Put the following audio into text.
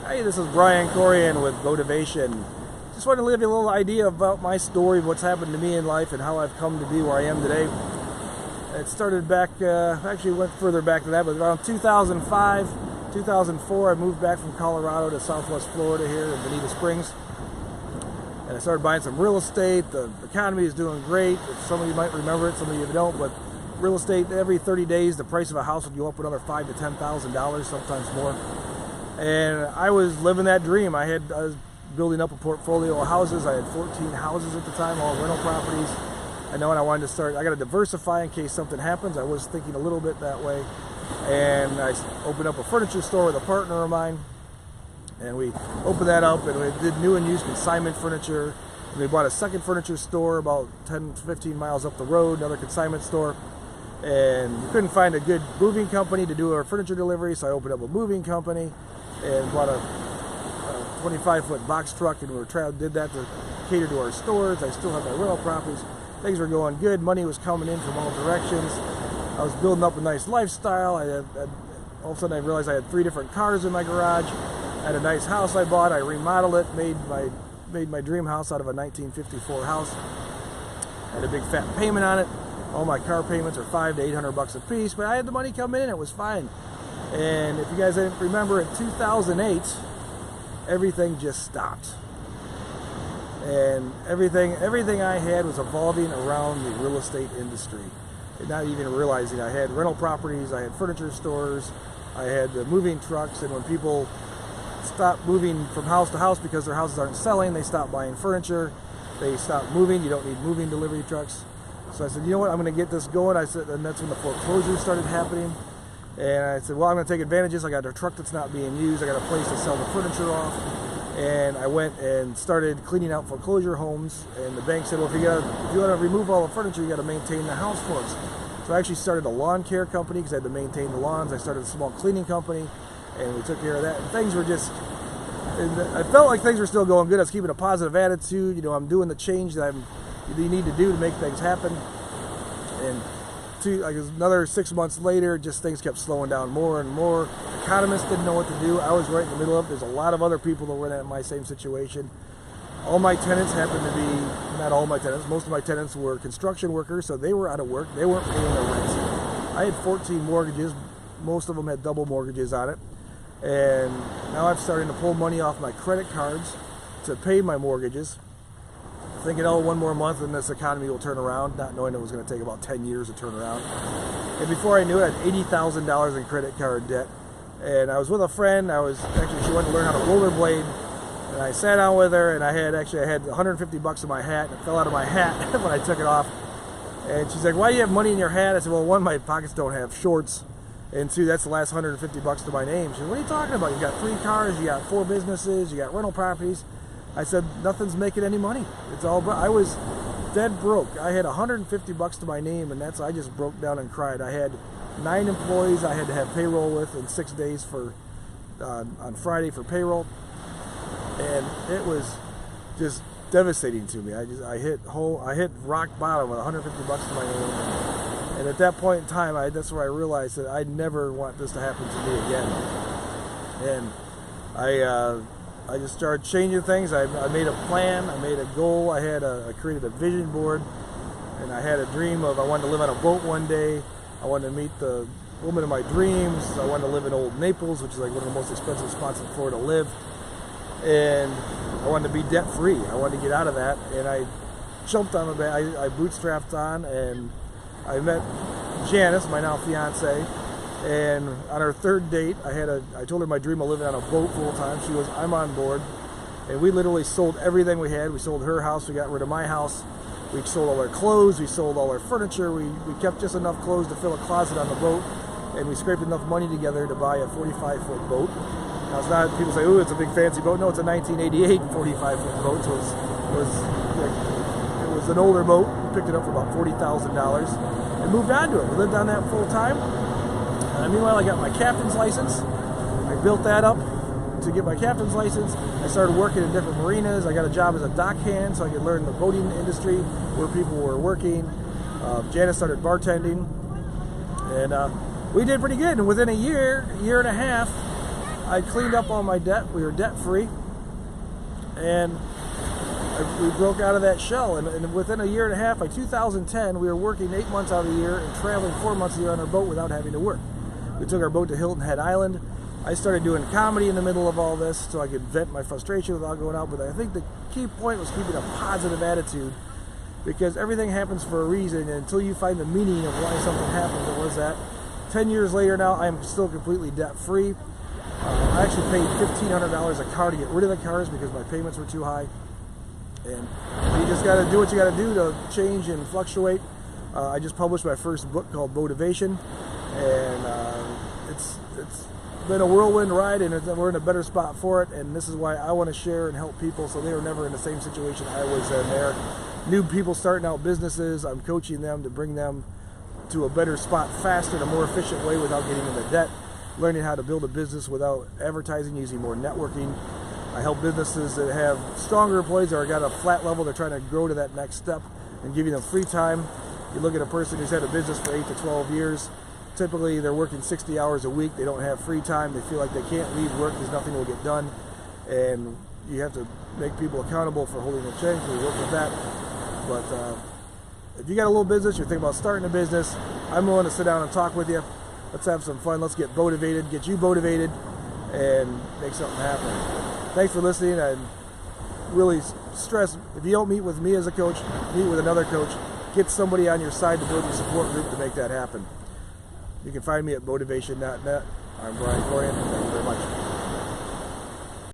Hey, this is Brian Corrion with Motivation. Just wanted to give you a little idea about my story, what's happened to me in life, and how I've come to be where I am today. It started back, actually went further back than that, but around 2005, 2004, I moved back from Colorado to Southwest Florida here in Bonita Springs. And I started buying some real estate. The economy is doing great. Some of you might remember it, some of you don't, but real estate, every 30 days, the price of a house would go up another $5,000 to $10,000, sometimes more. And I was living that dream. I was building up a portfolio of houses. I had 14 houses at the time, all rental properties. I know, and I wanted to start, I got to diversify in case something happens. I was thinking a little bit that way. And I opened up a furniture store with a partner of mine. And we opened that up, and we did new and used consignment furniture. And we bought a second furniture store about 10 to 15 miles up the road, another consignment store. And we couldn't find a good moving company to do our furniture delivery, so I opened up a moving company and bought a 25-foot box truck, and did that to cater to our stores. I still have my rental properties. Things were going good. Money was coming in from all directions. I was building up a nice lifestyle. All of a sudden I realized I had 3 different cars in my garage. I had a nice house I bought. I remodeled it, made my dream house out of a 1954 house. I had a big fat payment on it. All my car payments are $500 to $800 a piece, but I had the money come in and it was fine. And if you guys didn't remember, in 2008, everything just stopped. And everything I had was evolving around the real estate industry. And not even realizing I had rental properties, I had furniture stores, I had the moving trucks, and when people stop moving from house to house because their houses aren't selling, they stop buying furniture, they stop moving. You don't need moving delivery trucks. So I said, you know what, I'm going to get this going. I said, and that's when the foreclosures started happening. And I said, well, I'm going to take advantage of this. I got a truck that's not being used. I got a place to sell the furniture off. And I went and started cleaning out foreclosure homes. And the bank said, well, if you want to remove all the furniture, you got to maintain the house for us. So I actually started a lawn care company because I had to maintain the lawns. I started a small cleaning company, and we took care of that. And things were just, and I felt like things were still going good. I was keeping a positive attitude. You know, I'm doing the change that you need to do to make things happen. And another 6 months later, just things kept slowing down more and more. Economists didn't know what to do. I was right in the middle of it. There's a lot of other people that were in my same situation. All my tenants happened to be, not all my tenants, most of my tenants were construction workers, so they were out of work. They weren't paying their rents. I had 14 mortgages. Most of them had double mortgages on it. And now I'm starting to pull money off my credit cards to pay my mortgages, thinking, oh, one more month and this economy will turn around, not knowing it was going to take about 10 years to turn around. And before I knew it, I had $80,000 in credit card debt. And I was with a friend. She wanted to learn how to rollerblade. And I sat down with her, and I had $150 in my hat. And it fell out of my hat when I took it off. And she's like, why do you have money in your hat? I said, well, one, my pockets don't have shorts. And 2, that's the last $150 to my name. She said, what are you talking about? You got 3 cars, you got 4 businesses, you got rental properties. I said, nothing's making any money. It's all, I was dead broke. I had $150 to my name, and I just broke down and cried. I had 9 employees I had to have payroll with in 6 days on Friday for payroll. And it was just devastating to me. I hit rock bottom with $150 to my name. And at that point in time, that's where I realized that I never want this to happen to me again. And I just started changing things. I made a plan. I made a goal. I created a vision board, and I had a dream of I wanted to live on a boat one day. I wanted to meet the woman of my dreams. I wanted to live in Old Naples, which is like one of the most expensive spots in Florida to live. And I wanted to be debt free. I wanted to get out of that, and I jumped on the back. I bootstrapped on, and I met Janice, my now fiance. And on our 3rd date, I told her my dream of living on a boat full time. She was, I'm on board. And we literally sold everything we had. We sold her house. We got rid of my house. We sold all our clothes. We sold all our furniture. We kept just enough clothes to fill a closet on the boat. And we scraped enough money together to buy a 45-foot boat. Now, it's not, people say, ooh, it's a big fancy boat. No, it's a 1988 45-foot boat. So it was an older boat. We picked it up for about $40,000 and moved on to it. We lived on that full time. Meanwhile, I got my captain's license. I built that up to get my captain's license. I started working in different marinas. I got a job as a deckhand so I could learn the boating industry, where people were working. Janice started bartending. And we did pretty good. And within a year and a half, I cleaned up all my debt. We were debt free, and we broke out of that shell. And within a year and a half, by 2010, we were working 8 months out of the year and traveling 4 months a year on our boat without having to work. We took our boat to Hilton Head Island. I started doing comedy in the middle of all this so I could vent my frustration without going out. But I think the key point was keeping a positive attitude, because everything happens for a reason, and until you find the meaning of why something happened, it was that. 10 years later now, I am still completely debt-free. I actually paid $1,500 a car to get rid of the cars because my payments were too high. And you just got to do what you got to do to change and fluctuate. I just published my first book called Motivation, and it's been a whirlwind ride, and we're in a better spot for it. And this is why I want to share and help people so they are never in the same situation I was in there. New people starting out businesses, I'm coaching them to bring them to a better spot faster, in a more efficient way without getting into debt, learning how to build a business without advertising, using more networking. I help businesses that have stronger employees or got a flat level, they're trying to grow to that next step, and giving them free time. You look at a person who's had a business for 8 to 12 years, typically they're working 60 hours a week, they don't have free time, they feel like they can't leave work because nothing will get done, and you have to make people accountable for holding a check, so we work with that. But if you got a little business, you're thinking about starting a business, I'm willing to sit down and talk with you. Let's have some fun, let's get motivated, get you motivated, and make something happen. Thanks for listening. I really stress, if you don't meet with me as a coach, meet with another coach. Get somebody on your side to build your support group to make that happen. You can find me at motivation.net. I'm Brian Corrion. Thank you very much.